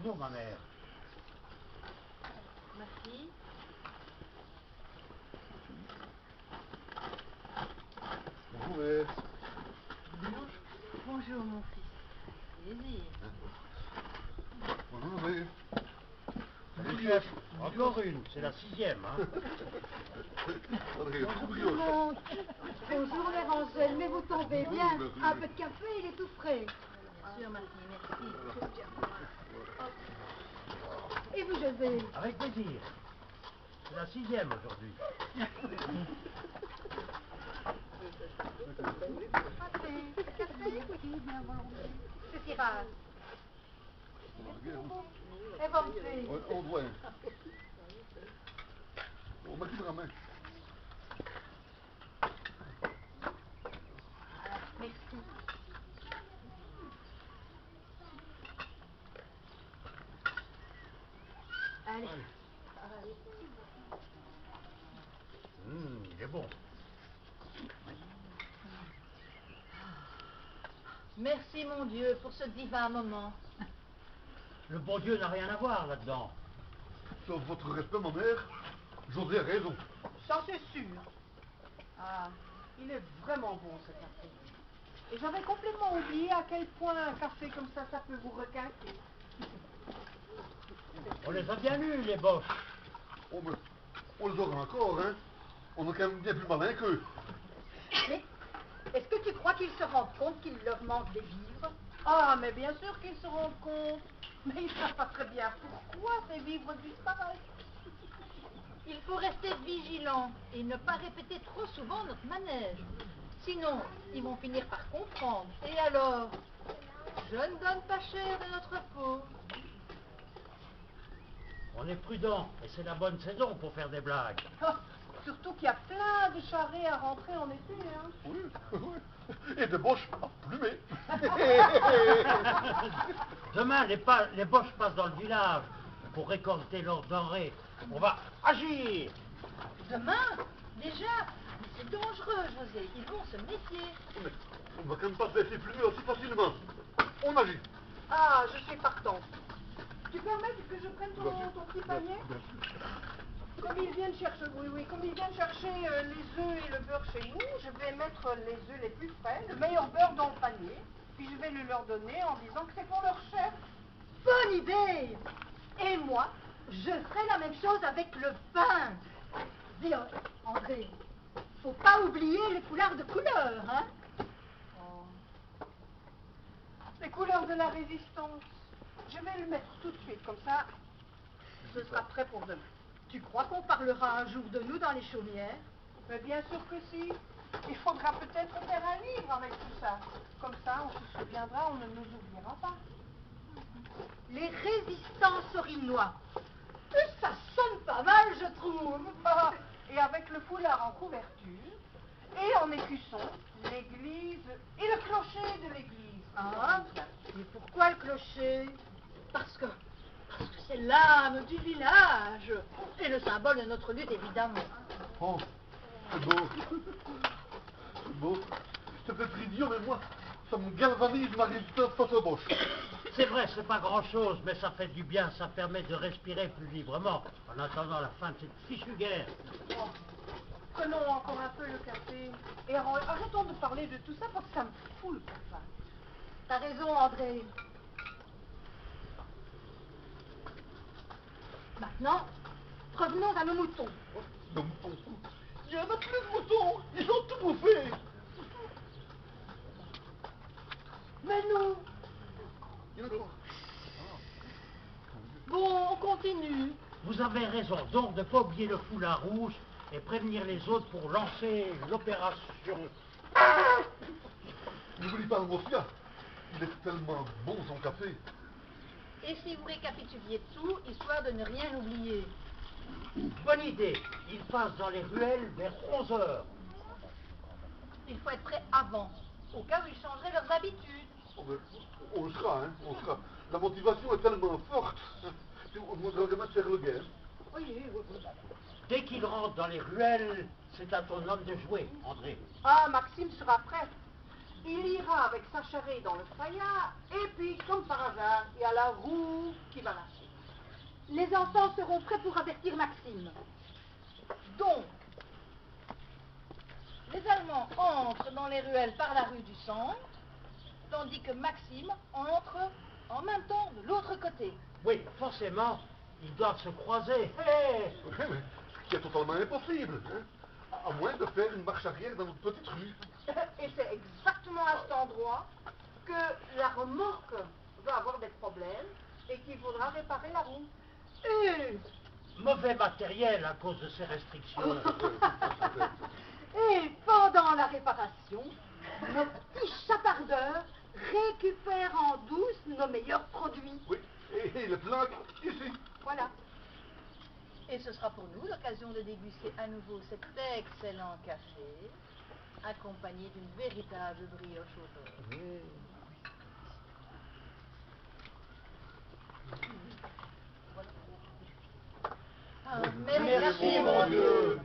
Bonjour, ma mère. Merci. Bonjour, mère. Bonjour, mon fils. Plaisir. Bonjour, mère. Encore une, c'est la 6e, hein. André, Bonjour brioche. tout le monde. Bonjour les Rangel, mais vous tombez bien. Merci. Un peu de café, il est tout frais. Bien sûr, ma fille, merci. Et vous, José? Avec plaisir. C'est la 6e aujourd'hui. Café? C'est tirage. Et bonne fée. On doit. On m'a qui me ramène. Merci. Allez. Il est bon. Merci, mon Dieu, pour ce divin moment. Le bon Dieu n'a rien à voir là-dedans. Sauf votre respect, ma mère, José a raison. Ça, c'est sûr. Ah, il est vraiment bon, ce café. Et j'avais complètement oublié à quel point un café comme ça peut vous requinquer. On les a bien lus, les boches. Oh, mais on les aura encore, hein. On est quand même bien plus malin qu'eux. Mais est-ce que tu crois qu'ils se rendent compte qu'il leur manque des vivres? Ah, mais bien sûr qu'ils se rendent compte. Mais ils ne savent pas très bien pourquoi ces vivres disparaissent. Il faut rester vigilant et ne pas répéter trop souvent notre manège. Sinon, ils vont finir par comprendre. Et alors, je ne donne pas cher de notre peau. On est prudent et c'est la bonne saison pour faire des blagues. Ah, surtout qu'il y a plein de charrettes à rentrer en été, hein. Oui, oui. Et de boches à plumer. Demain, les boches passent dans le village pour récolter leurs denrées. On va agir. Demain, déjà, mais c'est dangereux, José. Ils vont se méfier. Mais on ne va quand même pas se laisser plumer aussi facilement. On agit. Ah, je suis partante. Tu permets que je prenne ton petit panier? Bien sûr. Comme ils viennent chercher, comme ils viennent chercher les œufs et le beurre chez nous, je vais mettre les œufs les plus frais, le meilleur beurre dans le panier, puis je vais le leur donner en disant que c'est pour leur chef. Bonne idée! Et moi, je ferai la même chose avec le pain. Dis, André, faut pas oublier les foulards de couleur, hein? Les couleurs de la résistance. Je vais le mettre tout de suite, comme ça, ce sera prêt pour demain. Tu crois qu'on parlera un jour de nous dans les chaumières? Mais bien sûr que si. Il faudra peut-être faire un livre avec tout ça. Comme ça, on se souviendra, on ne nous oubliera pas. Les résistants orinois. Ça sonne pas mal, je trouve. Et avec le foulard en couverture, et en écusson, l'église et le clocher de l'église. Ah, mais pourquoi le clocher? Parce que c'est l'âme du village et le symbole de notre lutte, évidemment. Oh, c'est beau. C'est beau. C'est peut-être idiot, mais moi, ça me galvanise ma résistance face aux boches. C'est vrai, c'est pas grand-chose, mais ça fait du bien, ça permet de respirer plus librement en attendant la fin de cette fichue guerre. Oh, prenons encore un peu le café et arrêtons de parler de tout ça parce que ça me fout le café. T'as raison, André. Maintenant, revenons à nos moutons. De moutons. Il y en a plus de moutons. Ils ont tout bouffé. Mais nous, Il y en a quoi? bon, on continue. Vous avez raison, donc de ne pas oublier le foulard rouge et prévenir les autres pour lancer l'opération. N'oublie pas le mafia. Il est tellement bon son café. Et si vous récapituliez tout, histoire de ne rien oublier. Bonne idée, ils passent dans les ruelles vers 11 heures. Il faut être prêt avant, au cas où ils changeraient leurs habitudes. Oh, mais on le sera, hein, on le sera. La motivation est tellement forte. On devrait vraiment faire le guerre. Oui. Dès qu'ils rentrent dans les ruelles, c'est à ton homme de jouer, André. Ah, Maxime sera prêt. il ira avec sa charrette dans le Fayard, et puis, comme par hasard, il y a la roue qui va lâcher. Les enfants seront prêts pour avertir Maxime. Donc, les Allemands entrent dans les ruelles par la rue du centre, tandis que Maxime entre en même temps de l'autre côté. Oui, forcément, ils doivent se croiser. Oui, mais ce qui est totalement impossible, hein, à moins de faire une marche arrière dans notre petite rue. Et c'est exactement à cet endroit que la remorque va avoir des problèmes et qu'il faudra réparer la roue. Mauvais matériel à cause de ces restrictions. Et pendant la réparation, nos petits chapardeurs récupèrent en douce nos meilleurs produits. Oui, et le plan ici. Voilà. Et ce sera pour nous l'occasion de déguster à nouveau cet excellent café, accompagné d'une véritable brioche au beurre. Ah, Merci, mon Dieu.